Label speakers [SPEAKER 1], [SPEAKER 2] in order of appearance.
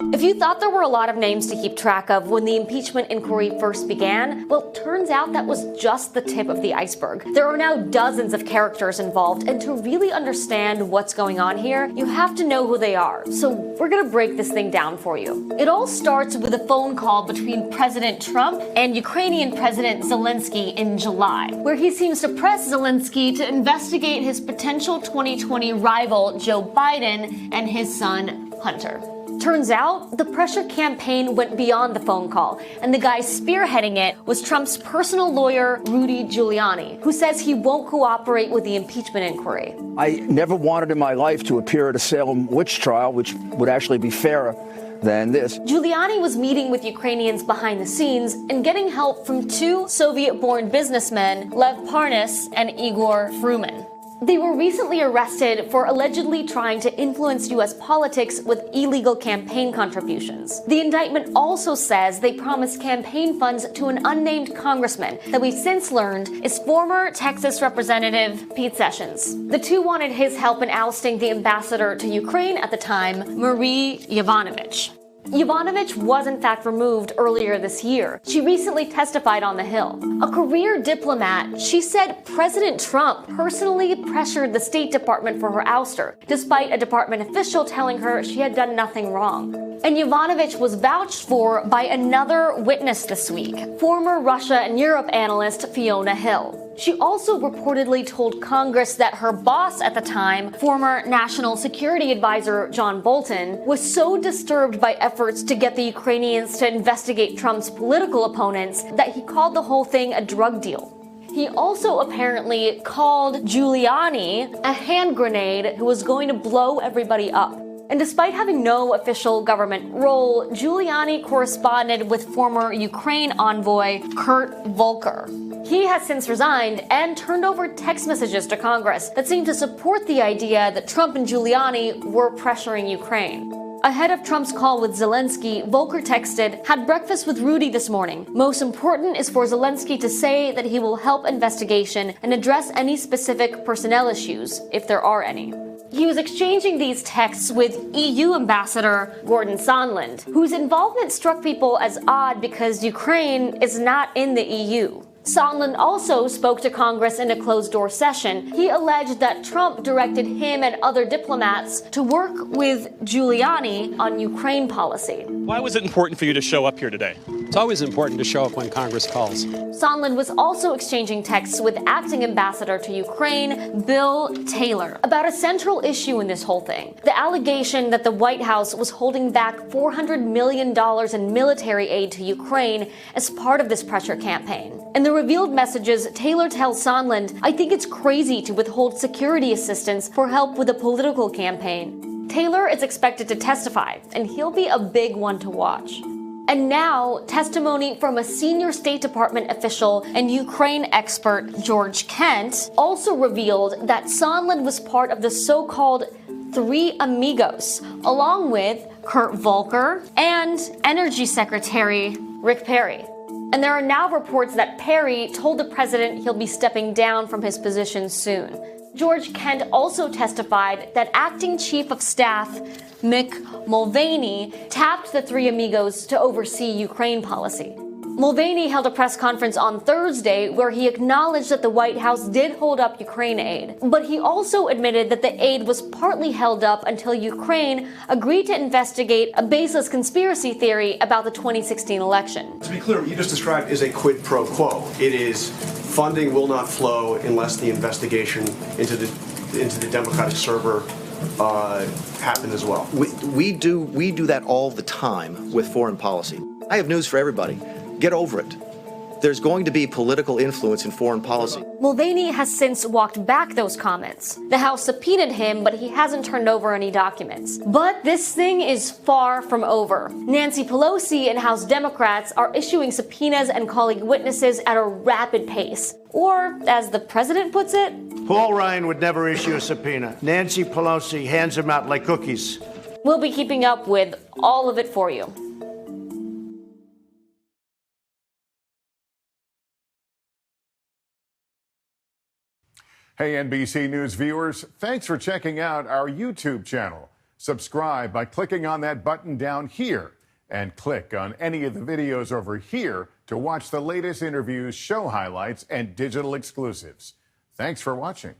[SPEAKER 1] If you thought there were a lot of names to keep track of when the impeachment inquiry first began, well, turns out that was just the tip of the iceberg. There are now dozens of characters involved, and to really understand what's going on here, you have to know who they are. So we're gonna break this thing down for you. It all starts with a phone call between President Trump and Ukrainian President Zelensky in July, where he seems to press Zelensky to investigate his potential 2020 rival Joe Biden and his son Hunter. Turns out, the pressure campaign went beyond the phone call, and the guy spearheading it was Trump's personal lawyer, Rudy Giuliani, who says he won't cooperate with the impeachment inquiry.
[SPEAKER 2] I never wanted in my life to appear at a Salem witch trial, which would actually be fairer than this.
[SPEAKER 1] Giuliani was meeting with Ukrainians behind the scenes and getting help from two Soviet-born businessmen, Lev Parnas and Igor Fruman. They were recently arrested for allegedly trying to influence U.S. politics with illegal campaign contributions. The indictment also says they promised campaign funds to an unnamed congressman that we've since learned is former Texas Representative Pete Sessions. The two wanted his help in ousting the ambassador to Ukraine at the time, Marie Yovanovitch. Yovanovitch was in fact removed earlier this year. She recently testified on the Hill. A career diplomat, she said President Trump personally pressured the State Department for her ouster, despite a department official telling her she had done nothing wrong. And Yovanovitch was vouched for by another witness this week, former Russia and Europe analyst Fiona Hill. She also reportedly told Congress that her boss at the time, former National Security Advisor John Bolton, was so disturbed by efforts to get the Ukrainians to investigate Trump's political opponents that he called the whole thing a drug deal. He also apparently called Giuliani a hand grenade who was going to blow everybody up. And despite having no official government role, Giuliani corresponded with former Ukraine envoy Kurt Volker. He has since resigned and turned over text messages to Congress that seem to support the idea that Trump and Giuliani were pressuring Ukraine. Ahead of Trump's call with Zelensky, Volker texted, "Had breakfast with Rudy this morning. Most important is for Zelensky to say that he will help investigation and address any specific personnel issues, if there are any." He was exchanging these texts with EU Ambassador Gordon Sondland, whose involvement struck people as odd because Ukraine is not in the EU. Sondland also spoke to Congress in a closed-door session. He alleged that Trump directed him and other diplomats to work with Giuliani on Ukraine policy.
[SPEAKER 3] Why was it important for you to show up here today?
[SPEAKER 4] It's always important to show up when Congress calls.
[SPEAKER 1] Sondland was also exchanging texts with acting ambassador to Ukraine, Bill Taylor, about a central issue in this whole thing. The allegation that the White House was holding back $400 million in military aid to Ukraine as part of this pressure campaign. In the revealed messages, Taylor tells Sondland, "I think it's crazy to withhold security assistance for help with a political campaign." Taylor is expected to testify, and he'll be a big one to watch. And now, testimony from a senior State Department official and Ukraine expert, George Kent, also revealed that Sondland was part of the so-called Three Amigos, along with Kurt Volker and Energy Secretary Rick Perry. And there are now reports that Perry told the president he'll be stepping down from his position soon. George Kent also testified that acting chief of staff Mick Mulvaney tapped the Three Amigos to oversee Ukraine policy. Mulvaney held a press conference on Thursday where he acknowledged that the White House did hold up Ukraine aid, but he also admitted that the aid was partly held up until Ukraine agreed to investigate a baseless conspiracy theory about the 2016 election.
[SPEAKER 5] To be clear, what you just described is a quid pro quo. It is funding will not flow unless the investigation into the Democratic server happened as well.
[SPEAKER 6] We do that all the time with foreign policy. I have news for everybody. Get over it. There's going to be political influence in foreign policy.
[SPEAKER 1] Mulvaney has since walked back those comments. The House subpoenaed him, but he hasn't turned over any documents. But this thing is far from over. Nancy Pelosi and House Democrats are issuing subpoenas and calling witnesses at a rapid pace. Or, as the president puts it,
[SPEAKER 7] Paul Ryan would never issue a subpoena. Nancy Pelosi hands them out like cookies.
[SPEAKER 1] We'll be keeping up with all of it for you.
[SPEAKER 8] Hey, NBC News viewers, thanks for checking out our YouTube channel. Subscribe by clicking on that button down here and click on any of the videos over here to watch the latest interviews, show highlights, and digital exclusives. Thanks for watching.